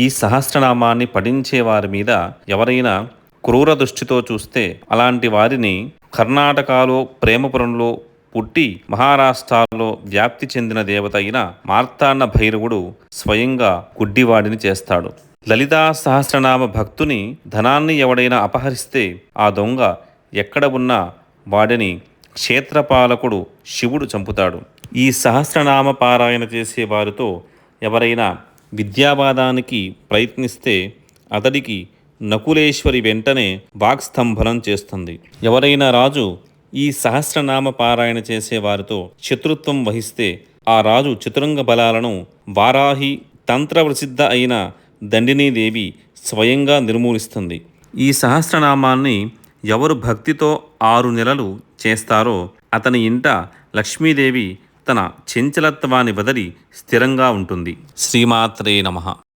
ఈ సహస్రనామాన్ని పఠించే వారి మీద ఎవరైనా క్రూర దృష్టితో చూస్తే అలాంటి వారిని కర్ణాటకలో ప్రేమపురంలో పుట్టి మహారాష్ట్రలో వ్యాప్తి చెందిన దేవత అయిన మార్తాండ భైరవుడు స్వయంగా గుడ్డివాడిని చేస్తాడు. లలితా సహస్రనామ భక్తుని ధనాన్ని ఎవడైనా అపహరిస్తే ఆ దొంగ ఎక్కడ ఉన్నా వాడిని క్షేత్రపాలకుడు శివుడు చంపుతాడు. ఈ సహస్రనామ పారాయణ చేసే వారితో ఎవరైనా విద్యావాదానికి ప్రయత్నిస్తే అతడికి నకులేశ్వరి వెంటనే వాక్స్తంభనం చేస్తుంది. ఎవరైనా రాజు ఈ సహస్రనామ పారాయణ చేసే వారితో శత్రుత్వం వహిస్తే ఆ రాజు చతురంగ బలాలను వారాహి తంత్రప్రసిద్ధ అయిన దండినీదేవి స్వయంగా నిర్మూలిస్తుంది. ఈ సహస్రనామాన్ని ఎవరు భక్తితో 6 నెలలు చేస్తారో అతని ఇంట లక్ష్మీదేవి తన చంచలత్వాన్ని వదిలి స్థిరంగా ఉంటుంది. శ్రీమాత్రే నమః.